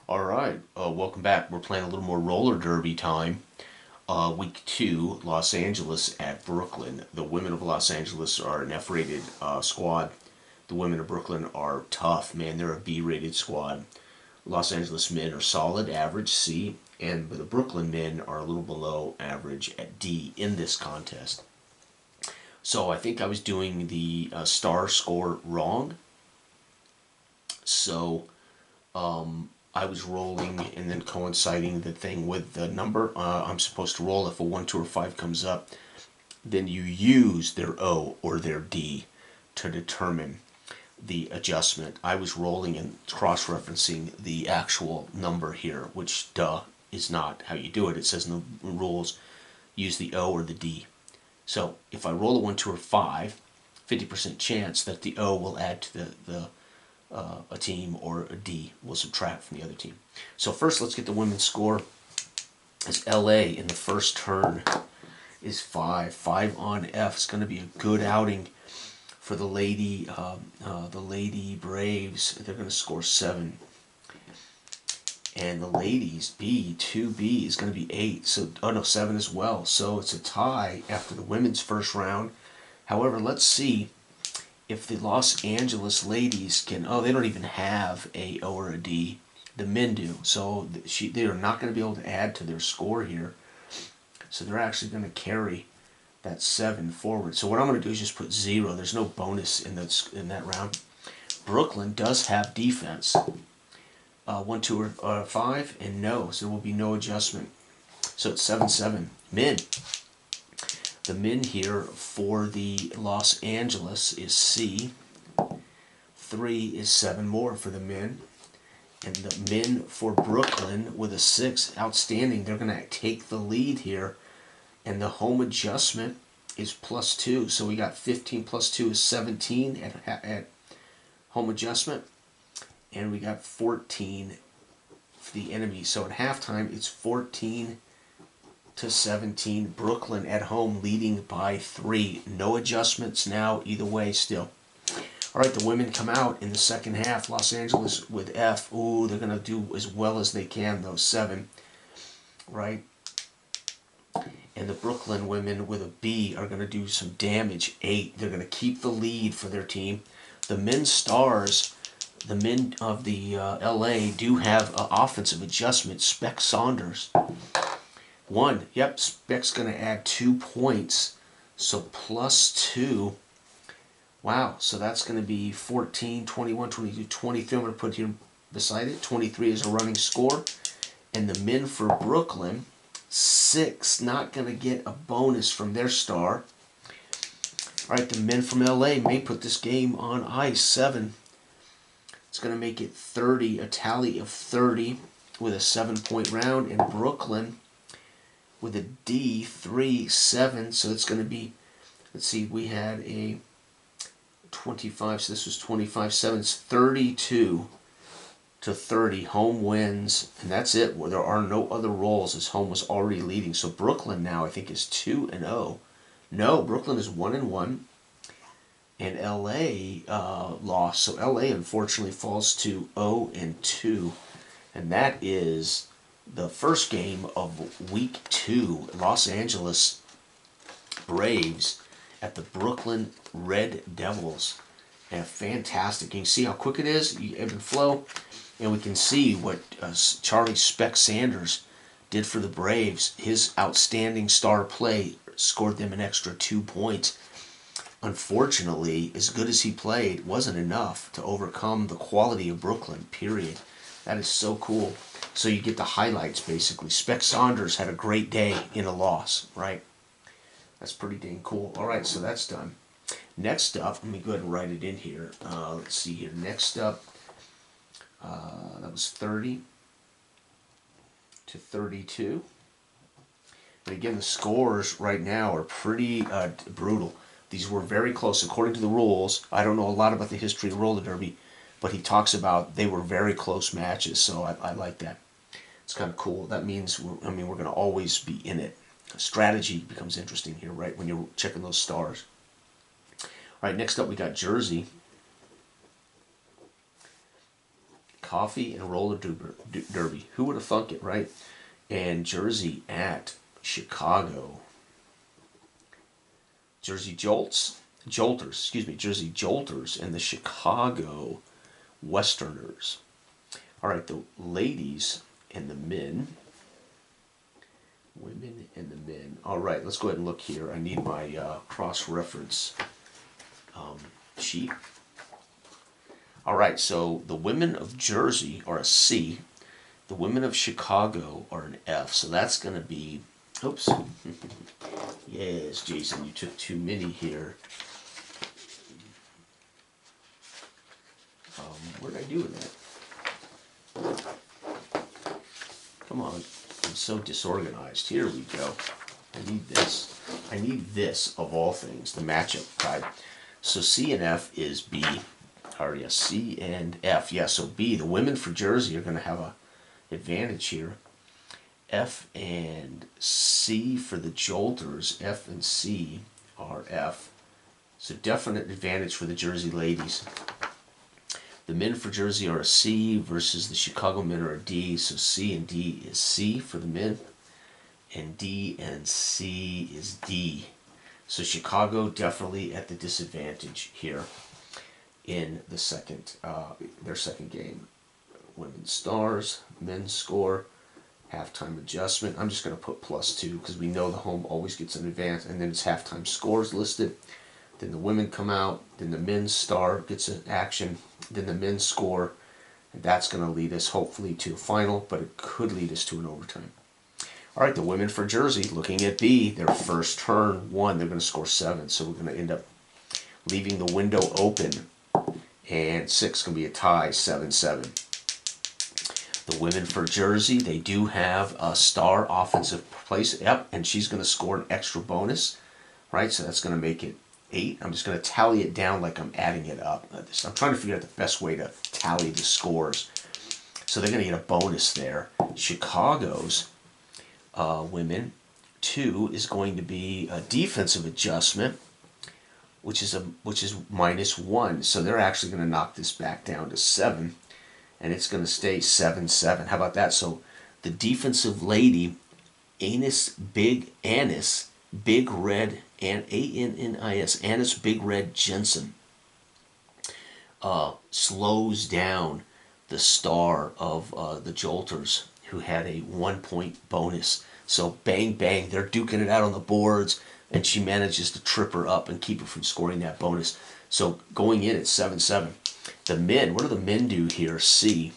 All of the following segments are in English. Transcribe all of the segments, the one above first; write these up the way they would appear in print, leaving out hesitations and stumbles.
All right, welcome back. We're playing a little more roller derby time. Week two, Los Angeles at Brooklyn. The women of Los Angeles are an F-rated squad. The women of Brooklyn are tough, man. They're a B-rated squad. Los Angeles men are solid, average C, and the Brooklyn men are a little below average at D in this contest. So I think I was doing the star score wrong. So I was rolling and then coinciding the thing with the number I'm supposed to roll. If a 1, 2, or 5 comes up, then you use their O or their D to determine the adjustment. I was rolling and cross-referencing the actual number here, which, duh, is not how you do it. It says in the rules, use the O or the D. So if I roll a 1, 2, or 5, 50% chance that the O will add to a team, or a D will subtract from the other team. So first, let's get the women's score. As LA in the first turn is 5. 5 on F. It's going to be a good outing for the Lady Braves. They're going to score 7. And the ladies, B, 2B is going to be 8. So, oh no, 7 as well. So it's a tie after the women's first round. However, let's see if the Los Angeles ladies can. Oh, they don't even have a O or a D. The men do. So they are not going to be able to add to their score here. So they're actually going to carry that 7 forward. So what I'm going to do is just put 0. There's no bonus in that round. Brooklyn does have defense. 1, 2, or 5, and no. So there will be no adjustment. So it's 7-7. Men. The men here for the Los Angeles is C. 3 is 7 more for the men. And the men for Brooklyn with a 6, outstanding. They're going to take the lead here. And the home adjustment is +2. So we got 15 plus 2 is 17 at home adjustment. And we got 14 for the enemy. So at halftime, it's 14-17. Brooklyn at home leading by 3. No adjustments now either way still. All right, the women come out in the second half. Los Angeles with F. Ooh, they're going to do as well as they can, though. 7. Right? And the Brooklyn women with a B are going to do some damage. 8. They're going to keep the lead for their team. The men's stars, the men of the LA do have offensive adjustment. Spec Saunders. 1. Yep, Spec's going to add 2 points. So +2. Wow, so that's going to be 14, 21, 22, 23. I'm going to put here beside it. 23 is a running score. And the men for Brooklyn, 6, not going to get a bonus from their star. All right, the men from LA may put this game on ice. 7. It's going to make it 30, a tally of 30 with a 7-point round. And Brooklyn with a D, 3, 7. So it's going to be, let's see, we had a 25, so this was 25, 7. It's 32 to 30. Home wins, and that's it. Well, there are no other rolls as home was already leading. So Brooklyn now, I think, is 2-0. No, Brooklyn is 1-1. And LA lost. So LA unfortunately falls to 0-2. And that is the first game of week 2. Los Angeles Braves at the Brooklyn Red Devils. And fantastic. You can see how quick it is, ebb and flow. And we can see what Charlie Spec Sanders did for the Braves. His outstanding star play scored them an extra 2 points. Unfortunately, as good as he played, wasn't enough to overcome the quality of Brooklyn, period. That is so cool. So you get the highlights, basically. Spec Saunders had a great day in a loss, right? That's pretty dang cool. All right, so that's done. Next up, let me go ahead and write it in here. Let's see here. Next up, that was 30 to 32. And again, the scores right now are pretty brutal. These were very close. According to the rules, I don't know a lot about the history of roller derby, but he talks about they were very close matches, so I like that. It's kind of cool. That means, we're going to always be in it. Strategy becomes interesting here, right, when you're checking those stars. All right, next up we got Jersey. coffee and roller derby. Who would have thunk it, right? And Jersey at Chicago. Jersey Jolters, Jersey Jolters and the Chicago Westerners. All right, the ladies and the men. Women and the men. All right, let's go ahead and look here. I need my cross-reference sheet. All right, so the women of Jersey are a C. The women of Chicago are an F. So that's going to be, oops. Yes, Jason, you took too many here. What did I do with that? Come on. I'm so disorganized. Here we go. I need this. I need this, of all things, the matchup guide. So C and F is B. Or yes, C and F. Yeah, so B, the women for Jersey are going to have a advantage here. F and C for the Jolters. F and C are F. So definite advantage for the Jersey ladies. The men for Jersey are a C versus the Chicago men are a D. So C and D is C for the men. And D and C is D. So Chicago definitely at the disadvantage here in the second, their second game. Women's stars, men's score, halftime adjustment. I'm just going to put +2 because we know the home always gets an advance, and then it's halftime scores listed. Then the women come out, then the men's star gets an action, then the men's score, and that's going to lead us hopefully to a final, but it could lead us to an overtime. All right, the women for Jersey, looking at B, their first turn, 1, they're going to score 7, so we're going to end up leaving the window open, and 6 going to be a tie, 7-7. The women for Jersey, they do have a star offensive place. Yep, and she's going to score an extra bonus, right? So that's going to make it 8. I'm just going to tally it down like I'm adding it up. I'm trying to figure out the best way to tally the scores. So they're going to get a bonus there. Chicago's women, 2 is going to be a defensive adjustment, which is -1. So they're actually going to knock this back down to 7. And it's going to stay 7-7. How about that? So the defensive lady, Annis Big Red, and Annis, Annis Big Red Jensen, slows down the star of the Jolters, who had a 1-point bonus. So bang, bang, they're duking it out on the boards, and she manages to trip her up and keep her from scoring that bonus. So going in at 7-7. The men, what do the men do here? C.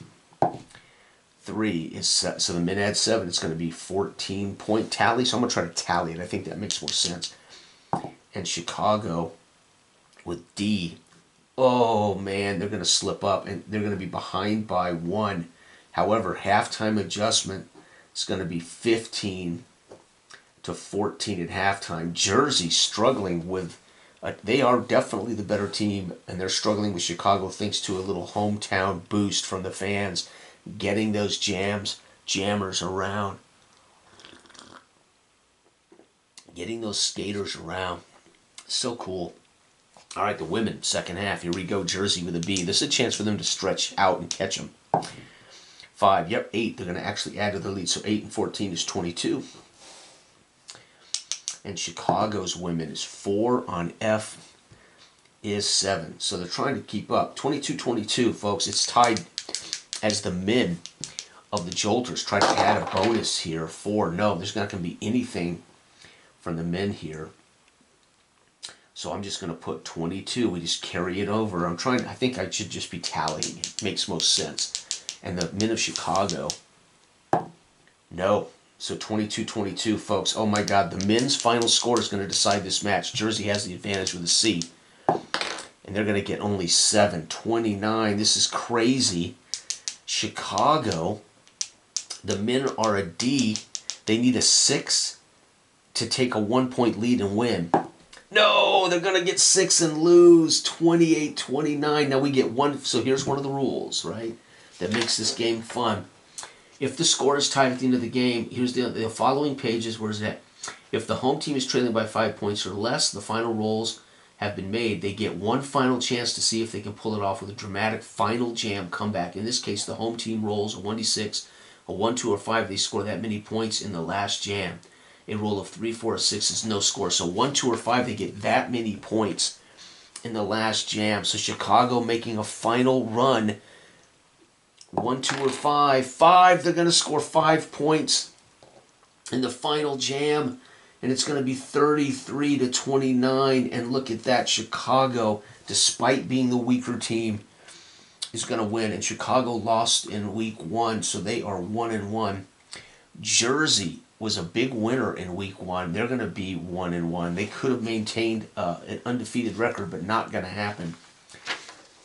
3 is set. So the men add 7. It's going to be 14-point tally. So I'm going to try to tally it. I think that makes more sense. And Chicago with D. Oh, man, they're going to slip up. And they're going to be behind by 1. However, halftime adjustment is going to be 15-14 at halftime. Jersey struggling with... they are definitely the better team, and they're struggling with Chicago thanks to a little hometown boost from the fans, getting those jammers around, getting those skaters around. So cool. All right, the women, second half. Here we go, Jersey with a B. This is a chance for them to stretch out and catch them. 5, yep, 8. They're going to actually add to the lead, so 8 and 14 is 22. And Chicago's women is 4 on F is 7. So they're trying to keep up. 22-22, folks. It's tied as the men of the Jolters try to add a bonus here. 4. No, there's not going to be anything from the men here. So I'm just going to put 22. We just carry it over. I think I should just be tallying. It makes most sense. And the men of Chicago, no. So 22-22, folks. Oh my God, the men's final score is going to decide this match. Jersey has the advantage with a C. And they're going to get only 7. 29. This is crazy. Chicago, the men are a D. They need a 6 to take a 1-point lead and win. No, they're going to get 6 and lose. 28-29. Now we get 1. So here's one of the rules, right, that makes this game fun. If the score is tied at the end of the game, here's the following pages. Where's that? If the home team is trailing by 5 points or less, the final rolls have been made. They get one final chance to see if they can pull it off with a dramatic final jam comeback. In this case, the home team rolls a 1d6, a 1, 2, or 5. They score that many points in the last jam. A roll of 3, 4, or 6 is no score. So 1, 2, or 5, they get that many points in the last jam. So Chicago making a final run. 1, 2, or 5. 5, they're going to score 5 points in the final jam. And it's going to be 33-29. And look at that. Chicago, despite being the weaker team, is going to win. And Chicago lost in week 1, so they are 1-1. Jersey was a big winner in week 1. They're going to be 1-1. They could have maintained an undefeated record, but not going to happen.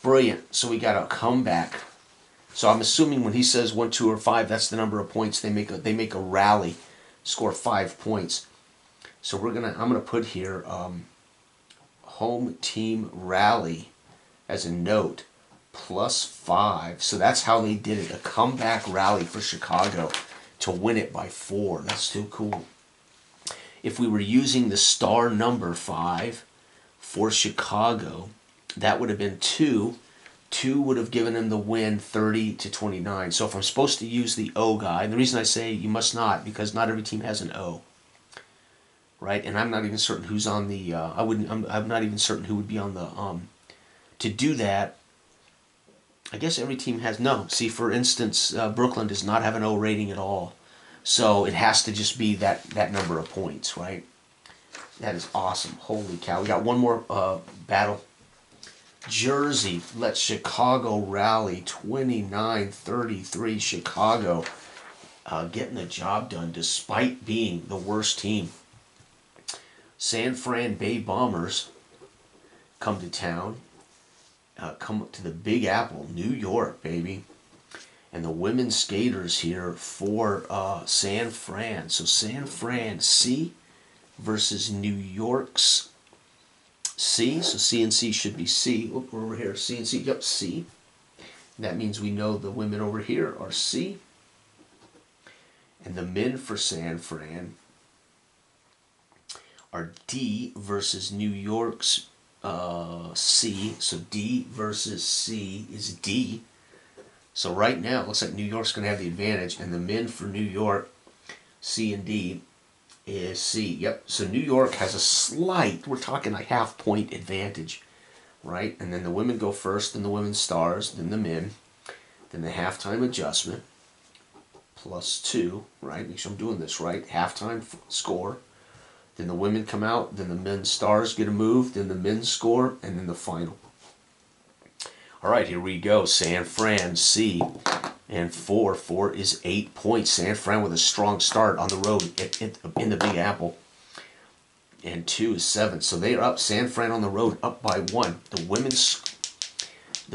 Brilliant. So we got a comeback. So I'm assuming when he says 1, 2, or 5, that's the number of points they make. They make a rally, score 5 points. So I'm gonna put here home team rally as a note +5. So that's how they did it. A comeback rally for Chicago to win it by 4. That's too cool. If we were using the star number 5 for Chicago, that would have been 2. 2 would have given them the win 30-29. So if I'm supposed to use the O guy, and the reason I say you must not, because not every team has an O. Right? And I'm not even certain who's on the I'm not even certain who would be on the to do that. I guess every team has no. See, for instance, Brooklyn does not have an O rating at all. So it has to just be that number of points, right? That is awesome. Holy cow. We got one more battle. Jersey lets Chicago rally 29-33. Chicago getting the job done despite being the worst team. San Fran Bay Bombers come to town. Come to the Big Apple, New York, baby. And the women's skaters here for San Fran. So San Fran C versus New York's C. So C and C should be C. Oop, we're over here. C and C. Yep, C. That means we know the women over here are C. And the men for San Fran are D versus New York's C. So D versus C is D. So right now it looks like New York's going to have the advantage, and the men for New York, C and D, is C. Yep. So New York has a slight, we're talking a half-point advantage, right? And then the women go first, then the women's stars, then the men, then the halftime adjustment, +2, right? Make sure I'm doing this right. Halftime score. Then the women come out, then the men's stars get a move, then the men's score, and then the final. All right, here we go. San Fran, C, and 4. 4 is 8 points. San Fran with a strong start on the road in the Big Apple. And 2 is 7. So they are up. San Fran on the road up by 1. The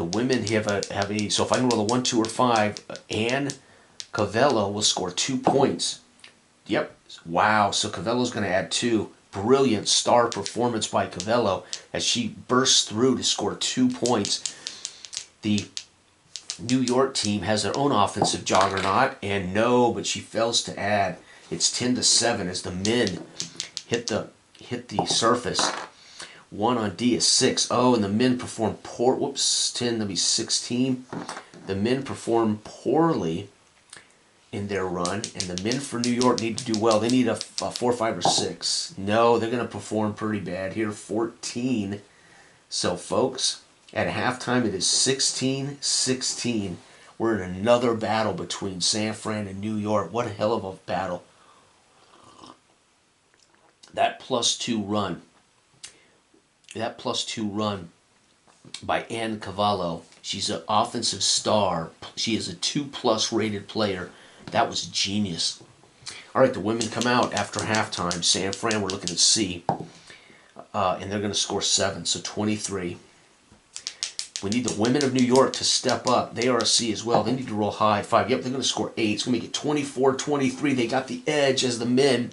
women have a so if I can roll a 1, 2, or 5, Ann Cavello will score 2 points. Yep. Wow. So Cavello's going to add 2. Brilliant star performance by Cavello as she bursts through to score 2 points. The New York team has their own offensive juggernaut, and no, but she fails to add. It's 10-7 as the men hit the surface. 1 on D is 6. Oh, and the men perform poor. Whoops, 10. That'll be 16. The men perform poorly in their run, and the men for New York need to do well. They need a 4, 5, or 6. No, they're going to perform pretty bad here. 14. So, folks, at halftime, it is 16-16. We're in another battle between San Fran and New York. What a hell of a battle. That +2 run by Ann Cavallo. She's an offensive star. She is a 2+ rated player. That was genius. All right, the women come out after halftime. San Fran, we're looking at C. And they're going to score 7, so 23. We need the women of New York to step up. They are a C as well. They need to roll high. 5. Yep, they're going to score 8. It's going to make it 24-23. They got the edge as the men.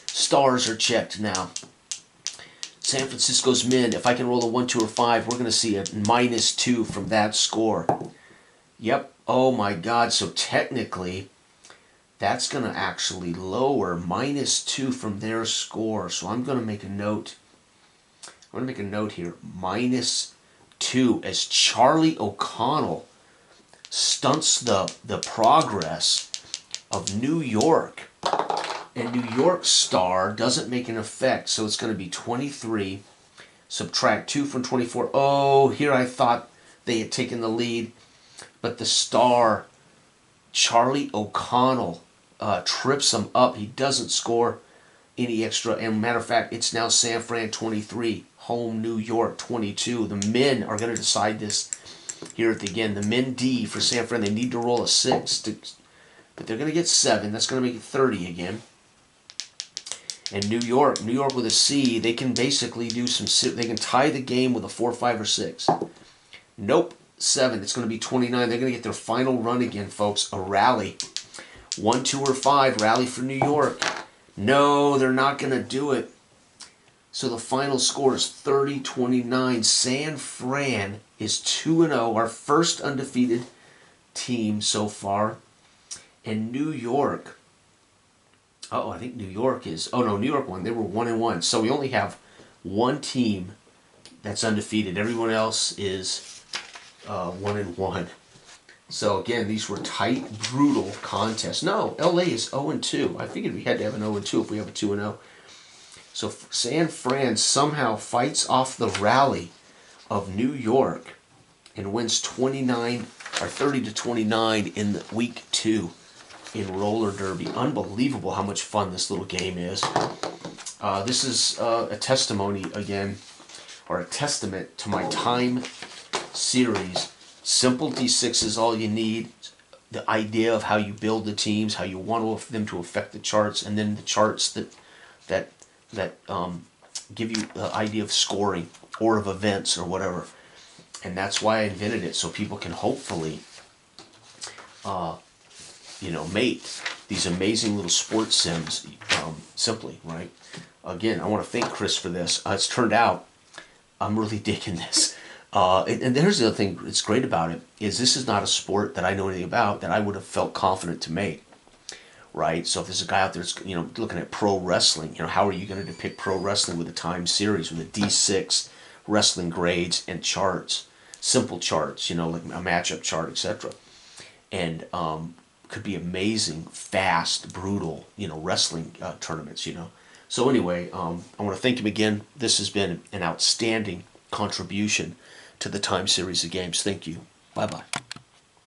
Stars are checked now. San Francisco's men, if I can roll a 1, 2, or 5, we're going to see a -2 from that score. Yep. Oh, my God. So technically, that's going to actually lower -2 from their score. So I'm going to make a note. I'm I'm going to make a note here. -2 as Charlie O'Connell stunts the progress of New York. And New York's star doesn't make an effect, so it's going to be 23. Subtract 2 from 24. Oh, here I thought they had taken the lead, but the star, Charlie O'Connell, trips them up. He doesn't score any extra. And matter of fact, it's now San Fran 23, home New York 22. The men are going to decide this here at the end. The men D for San Fran, they need to roll a 6, but they're going to get 7. That's going to make it 30 again. And New York with a C, they can basically do some, they can tie the game with a 4, 5, or 6. Nope, 7. It's going to be 29. They're going to get their final run again, folks. A rally. 1, 2, or 5. Rally for New York. No, they're not going to do it. So the final score is 30-29. San Fran is 2-0, our first undefeated team so far. And New York, I think New York is, New York won. They were 1-1. So we only have one team that's undefeated. Everyone else is 1-1. So again, these were tight, brutal contests. No, LA is 0-2. I figured we had to have an 0-2 if we have a 2-0. So San Fran somehow fights off the rally of New York and wins 30-29 in the week 2 in roller derby. Unbelievable how much fun this little game is. This is a testimony again, or a testament to my time series. Simple D6 is all you need. The idea of how you build the teams, how you want them to affect the charts, and then the charts that give you the idea of scoring or of events or whatever. And that's why I invented it, so people can hopefully mate these amazing little sports sims simply, right? Again, I want to thank Chris for this. It's turned out I'm really digging this. And there's the other thing that's great about it, is this is not a sport that I know anything about that I would have felt confident to mate, right? So if there's a guy out there that's, looking at pro wrestling, how are you going to depict pro wrestling with a time series, with a D6 wrestling grades and charts, simple charts, like a matchup chart, etc. And could be amazing, fast, brutal, wrestling tournaments, So anyway, I want to thank him again. This has been an outstanding contribution to the time series of games. Thank you. Bye-bye.